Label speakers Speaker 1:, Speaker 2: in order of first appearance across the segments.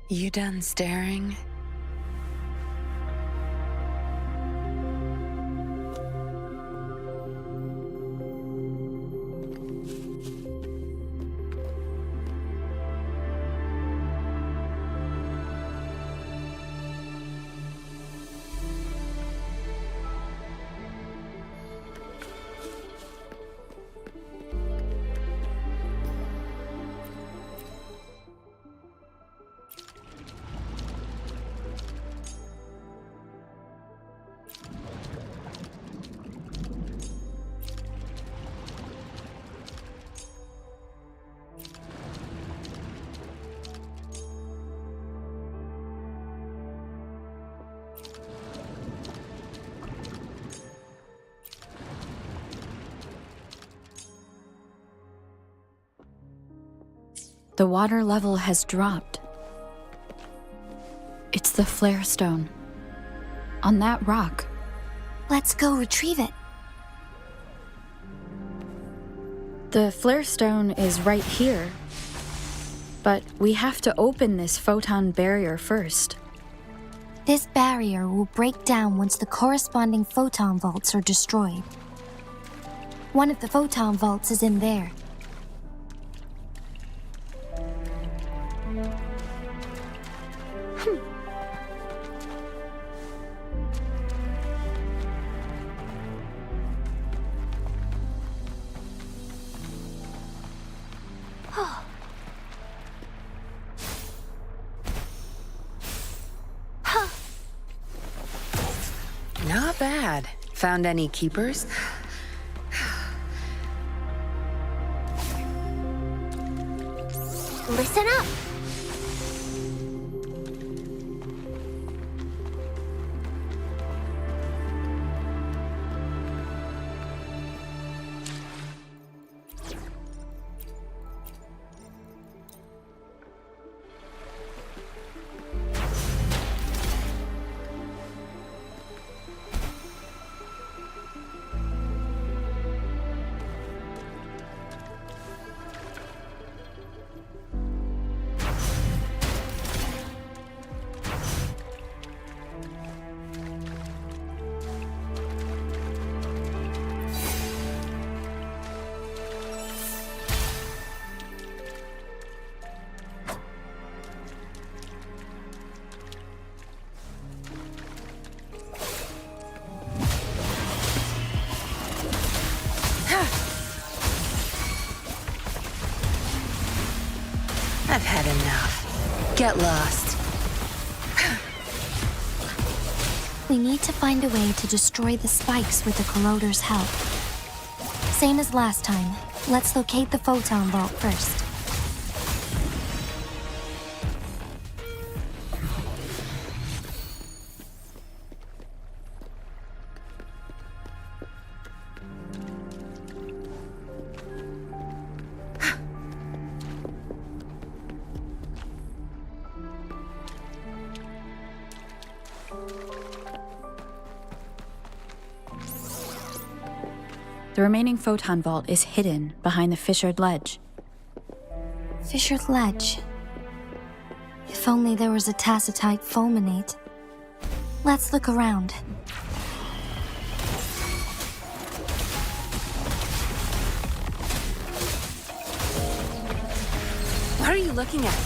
Speaker 1: You done staring?
Speaker 2: The water level has dropped. It's the flare stone. On that rock.
Speaker 3: Let's go retrieve it.
Speaker 2: The flare stone is right here. But we have to open this photon barrier first.
Speaker 3: This barrier will break down once the corresponding photon vaults are destroyed. One of the photon vaults is in there.
Speaker 1: Not bad. Found any keepers?
Speaker 3: Listen up!
Speaker 1: I've had enough. Get lost.
Speaker 3: We need to find a way to destroy the spikes with the corroder's help. Same as last time. Let's locate the photon vault first.
Speaker 2: The remaining photon vault is hidden behind the fissured ledge.
Speaker 3: Fissured ledge. If only there was a tacitite fulminate. Let's look around.
Speaker 1: What are you looking at?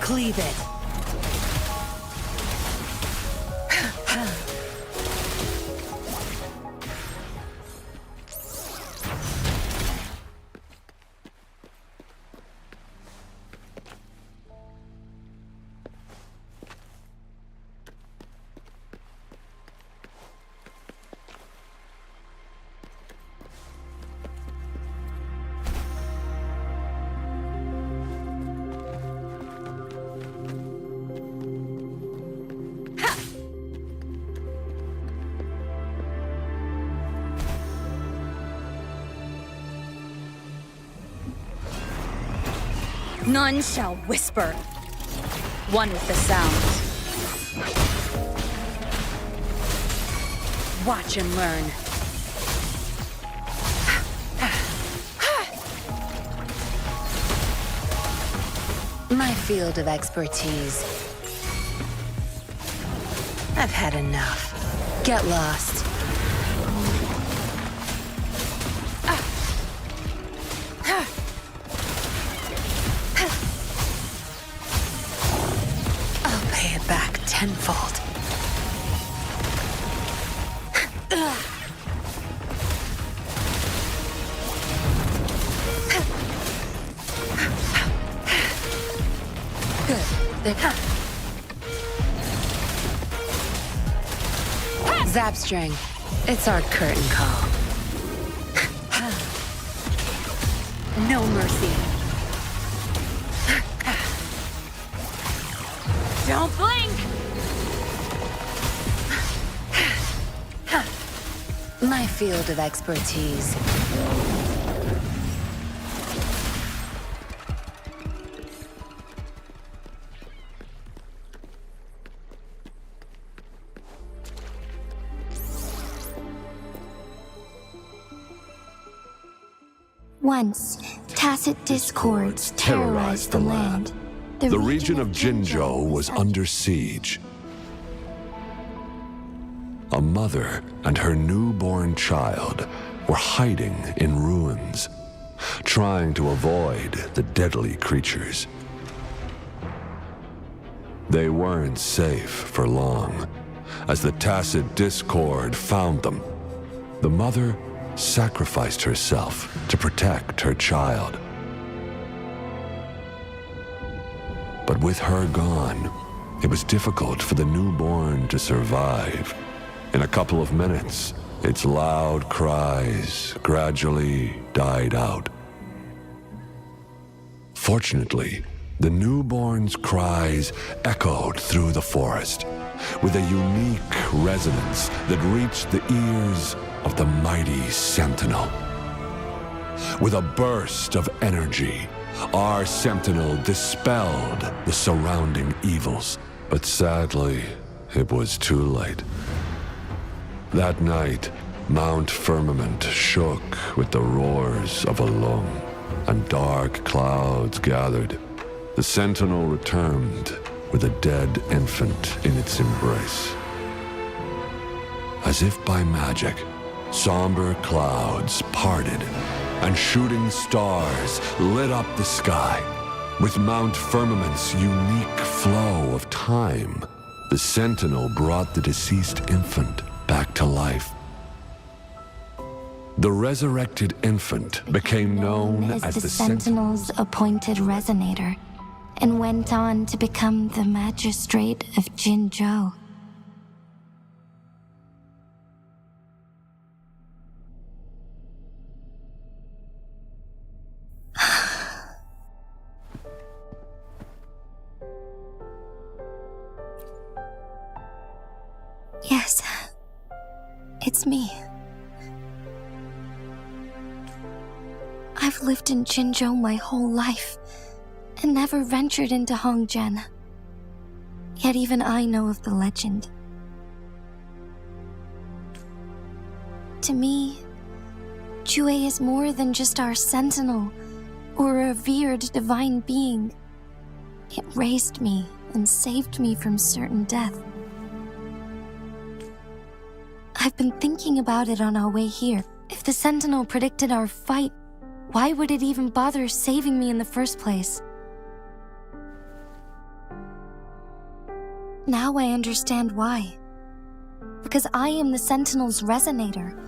Speaker 1: Cleave it.
Speaker 2: None shall whisper. One with the sound. Watch and learn.
Speaker 1: My field of expertise. I've had enough. Get lost. I'll pay it back tenfold. Good. They come. Zap string. It's our curtain call. No mercy. Don't blink! My field of expertise.
Speaker 3: Once, tacit discords terrorized the land.
Speaker 4: The region of Jinzhou was under siege. A mother and her newborn child were hiding in ruins, trying to avoid the deadly creatures. They weren't safe for long, as the tacit discord found them. The mother sacrificed herself to protect her child. But with her gone, it was difficult for the newborn to survive. In a couple of minutes, its loud cries gradually died out. Fortunately, the newborn's cries echoed through the forest with a unique resonance that reached the ears of the mighty Sentinel. With a burst of energy, our Sentinel dispelled the surrounding evils. But sadly, it was too late. That night, Mount Firmament shook with the roars of a lung, and dark clouds gathered. The Sentinel returned with a dead infant in its embrace. As if by magic, somber clouds parted, and shooting stars lit up the sky. With Mount Firmament's unique flow of time, the Sentinel brought the deceased infant back to life. The resurrected infant became known as the
Speaker 3: Sentinel's appointed resonator, and went on to become the magistrate of Jinzhou. Yes, it's me. I've lived in Jinzhou my whole life, and never ventured into Hongjian. Yet even I know of the legend. To me, WuWa is more than just our sentinel, or a revered divine being. It raised me and saved me from certain death. I've been thinking about it on our way here. If the Sentinel predicted our fight, why would it even bother saving me in the first place? Now I understand why. Because I am the Sentinel's resonator.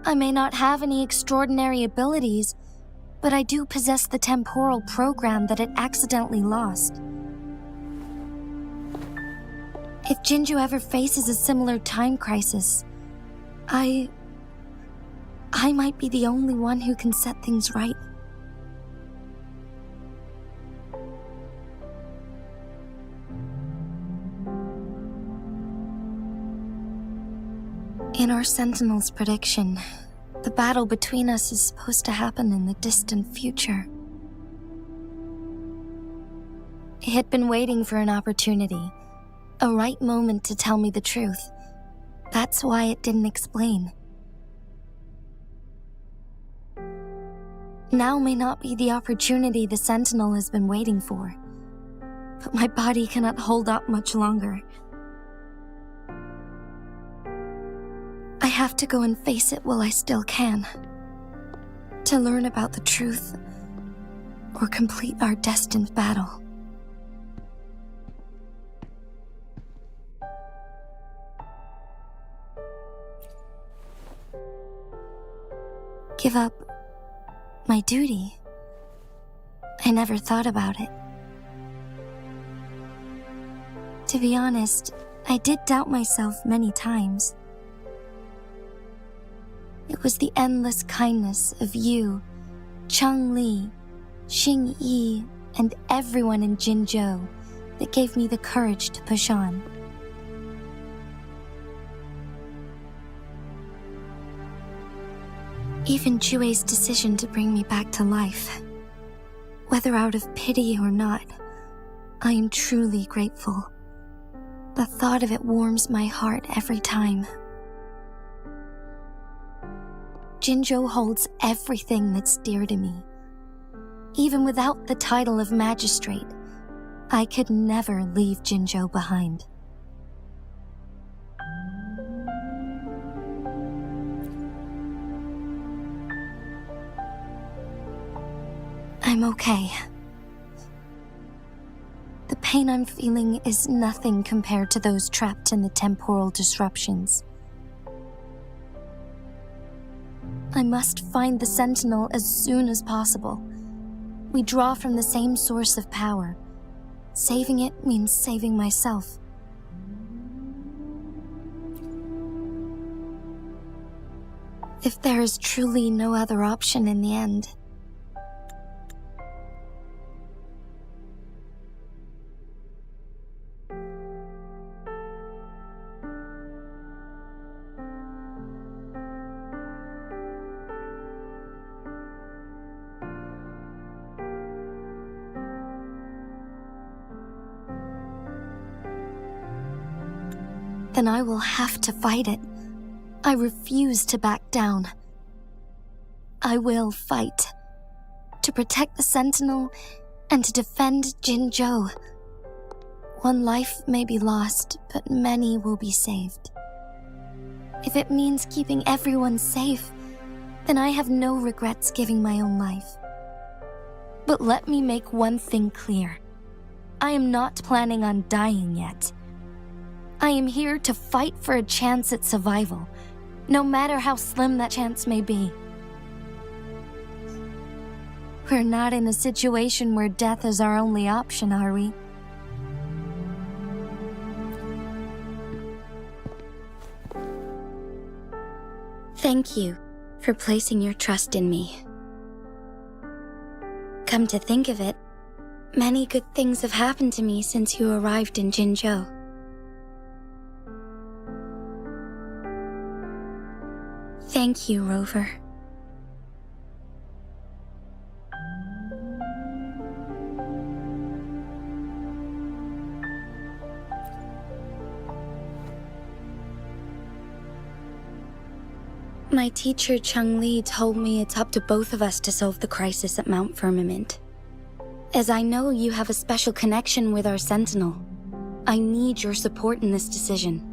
Speaker 3: I may not have any extraordinary abilities, but I do possess the temporal program that it accidentally lost. If Jinzhou ever faces a similar time crisis, I might be the only one who can set things right. In our Sentinel's prediction, the battle between us is supposed to happen in the distant future. It had been waiting for an opportunity, a right moment to tell me the truth. That's why it didn't explain. Now may not be the opportunity the Sentinel has been waiting for, but my body cannot hold up much longer. I have to go and face it while I still can. To learn about the truth, or complete our destined battle. Give up my duty? I never thought about it. To be honest, I did doubt myself many times. It was the endless kindness of you, Cheng Li, Xing Yi, and everyone in Jinzhou that gave me the courage to push on. Even Jue's decision to bring me back to life, whether out of pity or not, I am truly grateful. The thought of it warms my heart every time. Jinzhou holds everything that's dear to me. Even without the title of magistrate, I could never leave Jinzhou behind. I'm okay. The pain I'm feeling is nothing compared to those trapped in the temporal disruptions. I must find the Sentinel as soon as possible. We draw from the same source of power. Saving it means saving myself. If there is truly no other option in the end, then I will have to fight it. I refuse to back down. I will fight. To protect the Sentinel and to defend Jinzhou. One life may be lost, but many will be saved. If it means keeping everyone safe, then I have no regrets giving my own life. But let me make one thing clear. I am not planning on dying yet. I am here to fight for a chance at survival, no matter how slim that chance may be. We're not in a situation where death is our only option, are we? Thank you for placing your trust in me. Come to think of it, many good things have happened to me since you arrived in Jinzhou. Thank you, Rover. My teacher, Cheng Li, told me it's up to both of us to solve the crisis at Mount Firmament. As I know you have a special connection with our Sentinel, I need your support in this decision.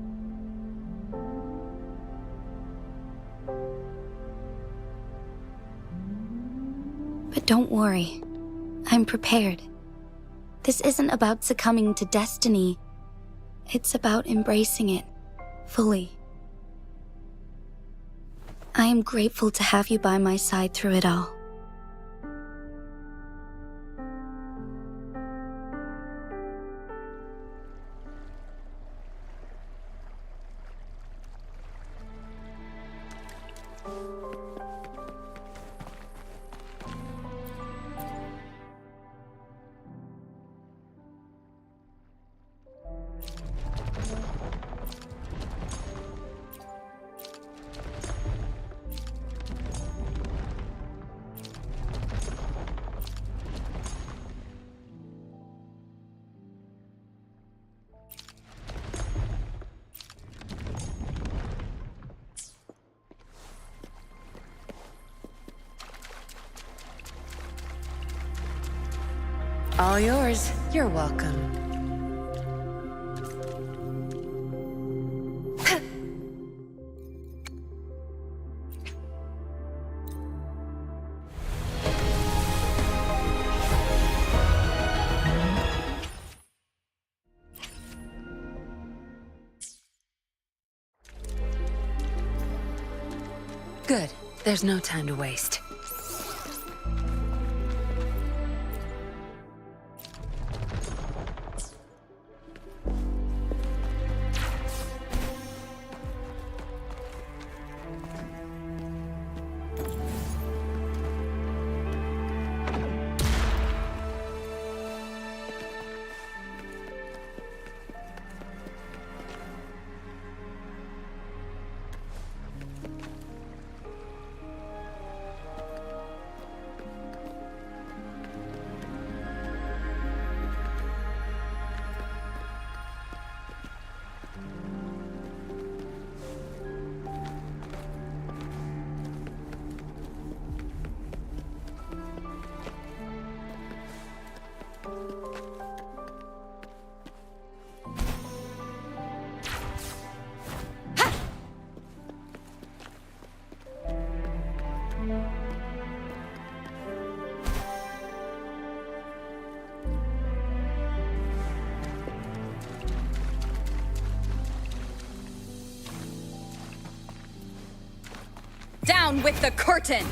Speaker 3: But don't worry, I'm prepared. This isn't about succumbing to destiny. It's about embracing it fully. I am grateful to have you by my side through it all.
Speaker 1: All yours. You're welcome. Good. There's no time to waste.
Speaker 2: Down with the curtain!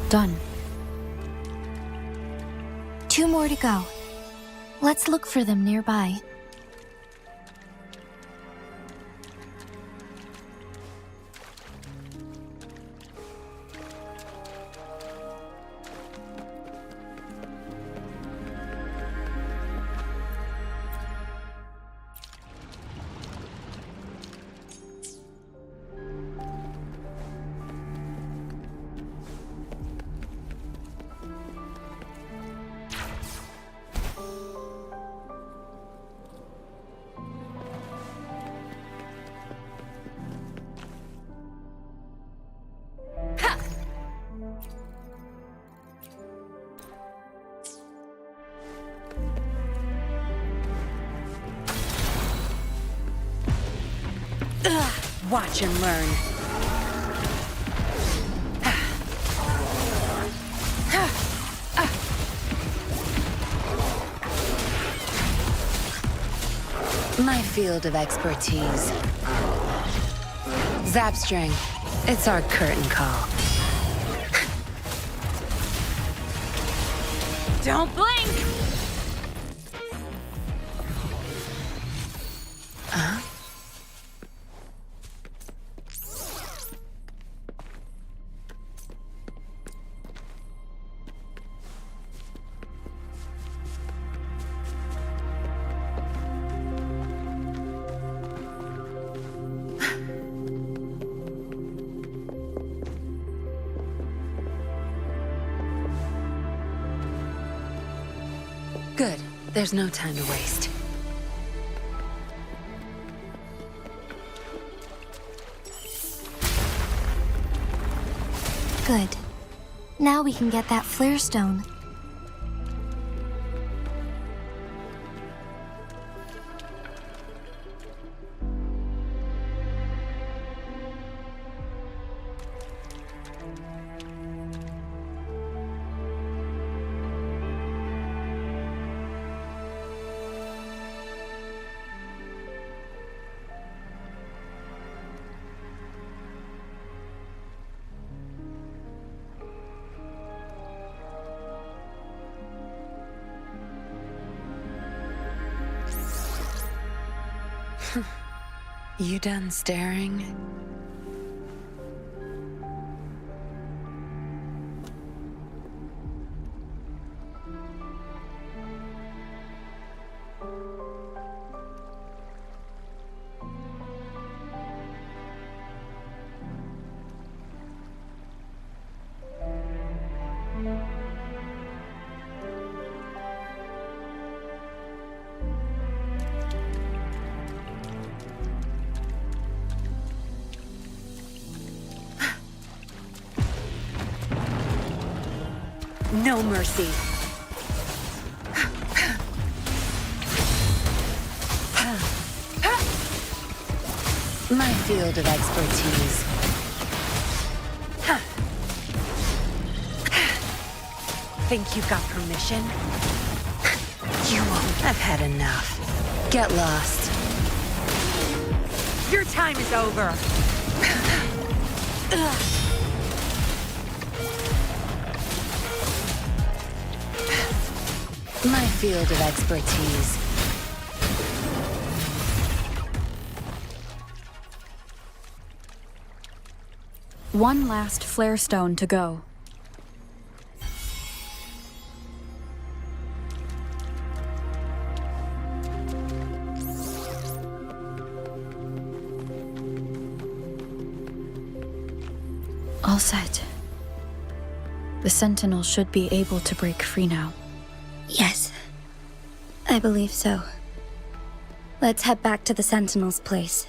Speaker 2: Done.
Speaker 3: 2 more to go. Let's look for them nearby.
Speaker 1: Watch and learn. My field of expertise. Zapstring. It's our curtain call.
Speaker 2: Don't blink!
Speaker 1: Good. There's no time to waste.
Speaker 3: Good. Now we can get that flare stone.
Speaker 1: You done staring? No mercy. My field of expertise. Think you got permission? You won't. I've had enough. Get lost.
Speaker 2: Your time is over!
Speaker 1: My field of expertise.
Speaker 2: One last flare stone to go. All set. The Sentinel should be able to break free now.
Speaker 3: Yes, I believe so. Let's head back to the Sentinel's place.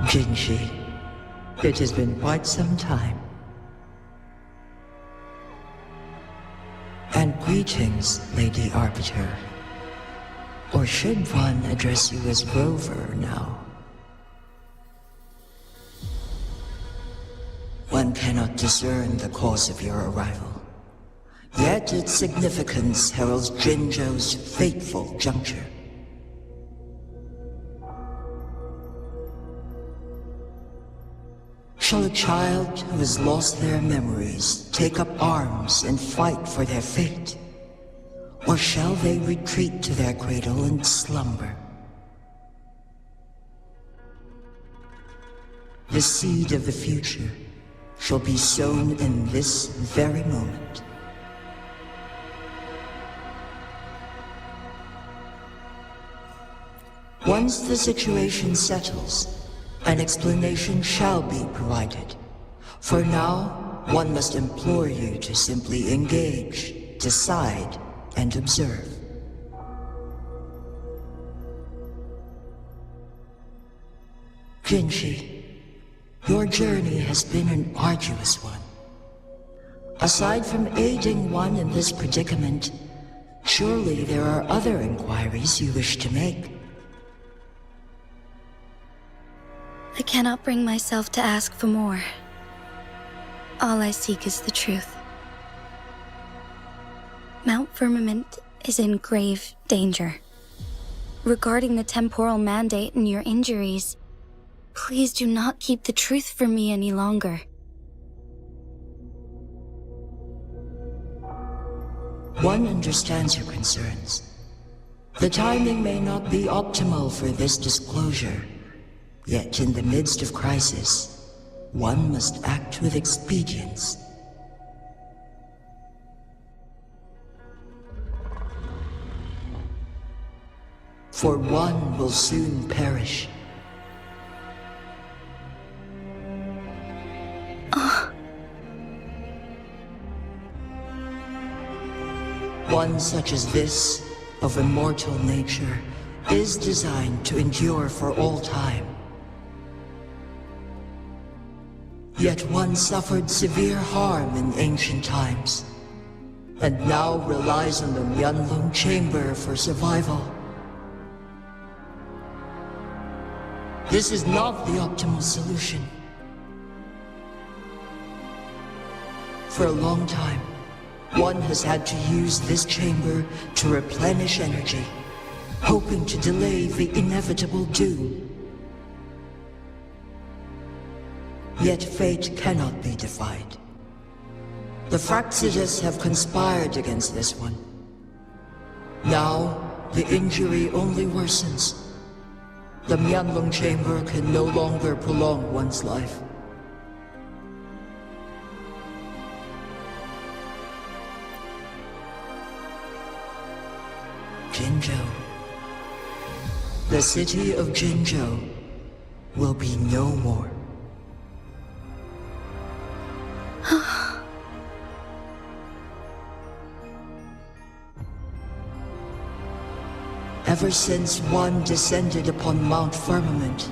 Speaker 5: Jinshi, it has been quite some time. And Greetings, Lady Arbiter. Or should one address you as Rover now? One cannot discern the cause of your arrival. Yet its significance heralds Jinzhou's fateful juncture. Shall a child who has lost their memories take up arms and fight for their fate? Or shall they retreat to their cradle and slumber? The seed of the future shall be sown in this very moment. Once the situation settles, an explanation shall be provided. For now, one must implore you to simply engage, decide, and observe. Jinshi, your journey has been an arduous one. Aside from aiding one in this predicament, surely there are other inquiries you wish to make.
Speaker 3: I cannot bring myself to ask for more. All I seek is the truth. Mount Firmament is in grave danger. Regarding the temporal mandate and your injuries, please do not keep the truth from me any longer.
Speaker 5: One understands your concerns. The timing may not be optimal for this disclosure. Yet in the midst of crisis, one must act with expedience. For one will soon perish. One such as this, of immortal nature, is designed to endure for all time. Yet one suffered severe harm in ancient times, and now relies on the Myanlong chamber for survival. This is not the optimal solution. For a long time, one has had to use this chamber to replenish energy, hoping to delay the inevitable doom. Yet fate cannot be defied. The Fraxidas have conspired against this one. Now, the injury only worsens. The Myanlong chamber can no longer prolong one's life. Jinzhou. The city of Jinzhou will be no more. Ever since one descended upon Mount Firmament,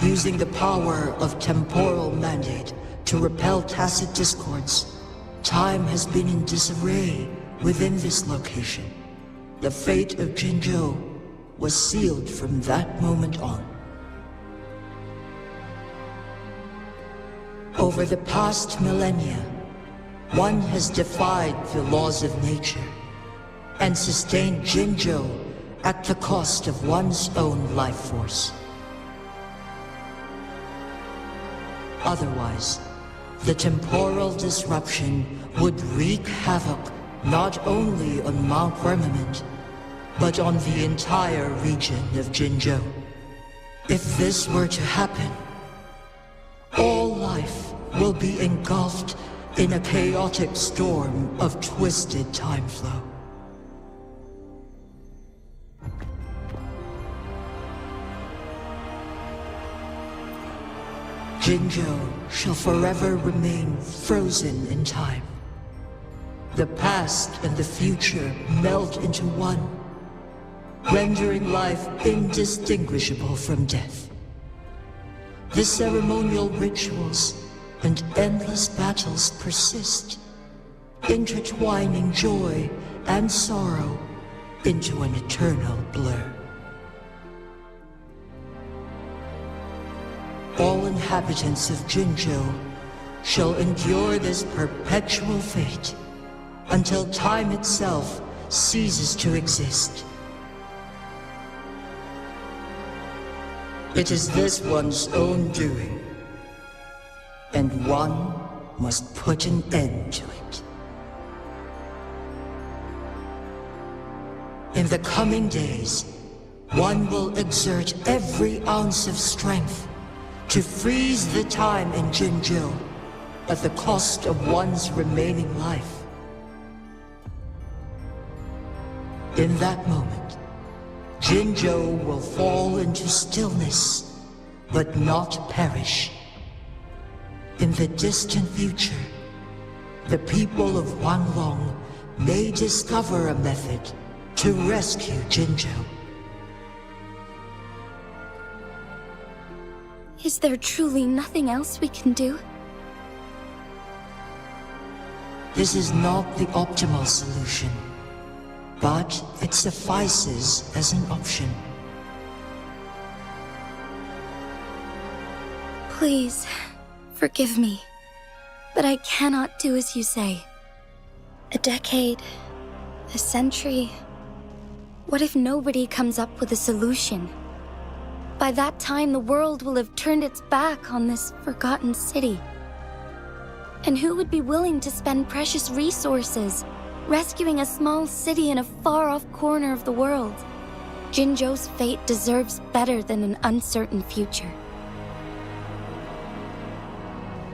Speaker 5: using the power of temporal mandate to repel tacit discords, time has been in disarray within this location. The fate of Jinzhou was sealed from that moment on. Over the past millennia, one has defied the laws of nature and sustained Jinzhou at the cost of one's own life force. Otherwise, the temporal disruption would wreak havoc not only on Mount Firmament, but on the entire region of Jinzhou. If this were to happen, all life will be engulfed in a chaotic storm of twisted time flow. Jinzhou shall forever remain frozen in time. The past and the future melt into one, rendering life indistinguishable from death. The ceremonial rituals and endless battles persist, intertwining joy and sorrow into an eternal blur. All inhabitants of Jinzhou shall endure this perpetual fate until time itself ceases to exist. It is this one's own doing, and one must put an end to it. In the coming days, one will exert every ounce of strength to freeze the time in Jinzhou at the cost of one's remaining life. In that moment, Jinzhou will fall into stillness, but not perish. In the distant future, the people of Wanglong may discover a method to rescue Jinzhou.
Speaker 3: Is there truly nothing else we can do?
Speaker 5: This is not the optimal solution, but it suffices as an option.
Speaker 3: Please, forgive me, but I cannot do as you say. A decade, a century. What if nobody comes up with a solution? By that time, the world will have turned its back on this forgotten city. And who would be willing to spend precious resources rescuing a small city in a far-off corner of the world? Jinzhou's fate deserves better than an uncertain future.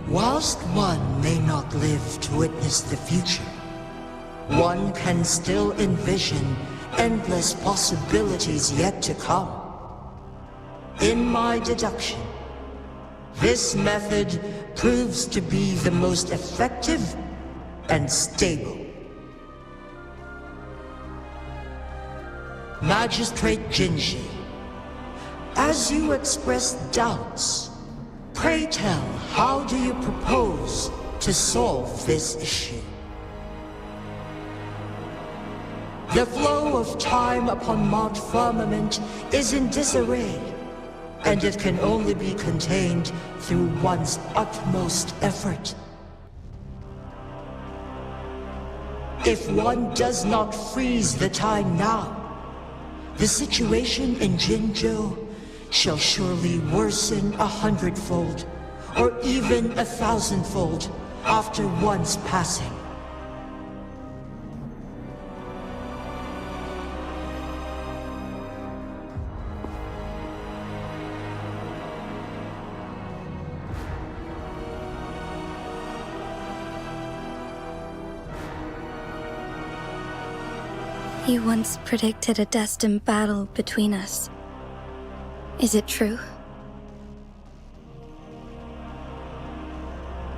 Speaker 5: Whilst one may not live to witness the future, one can still envision endless possibilities yet to come. In my deduction, this method proves to be the most effective and stable. Magistrate Jinji, as you express doubts, pray tell, how do you propose to solve this issue? The flow of time upon Mount Firmament is in disarray, and it can only be contained through one's utmost effort. If one does not freeze the time now, the situation in Jinzhou shall surely worsen 100-fold, or even 1,000-fold after one's passing.
Speaker 3: You once predicted a destined battle between us. Is it true?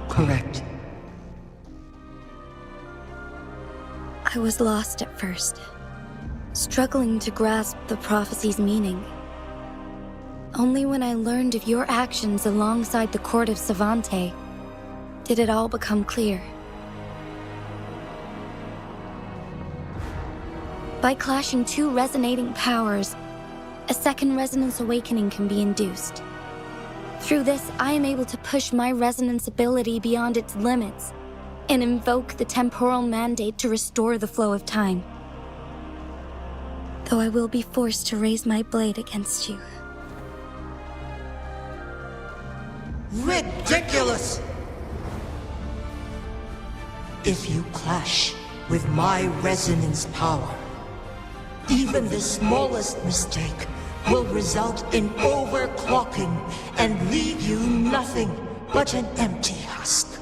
Speaker 5: Correct.
Speaker 3: I was lost at first, struggling to grasp the prophecy's meaning. Only when I learned of your actions alongside the court of Savante did it all become clear. By clashing two resonating powers, a second resonance awakening can be induced. Through this, I am able to push my resonance ability beyond its limits and invoke the temporal mandate to restore the flow of time. Though I will be forced to raise my blade against you.
Speaker 5: Ridiculous! If you clash with my resonance power, even the smallest mistake will result in overclocking and leave you nothing but an empty husk.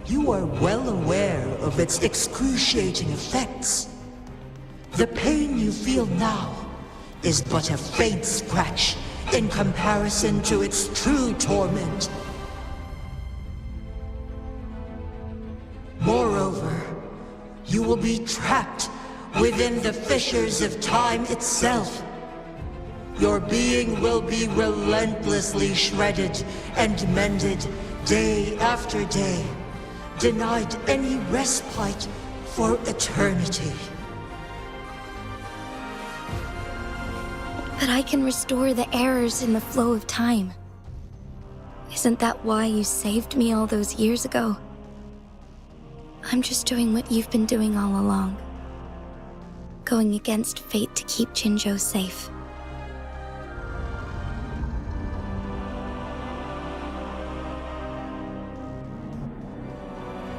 Speaker 5: You are well aware of its excruciating effects. The pain you feel now is but a faint scratch in comparison to its true torment. Moreover, you will be trapped within the fissures of time itself. Your being will be relentlessly shredded and mended day after day, denied any respite for eternity.
Speaker 3: But I can restore the errors in the flow of time. Isn't that why you saved me all those years ago? I'm just doing what you've been doing all along. Going against fate to keep Jinzhou safe.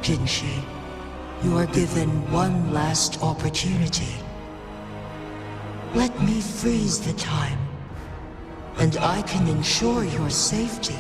Speaker 5: Jinshi, you are given one last opportunity. Let me freeze the time, and I can ensure your safety.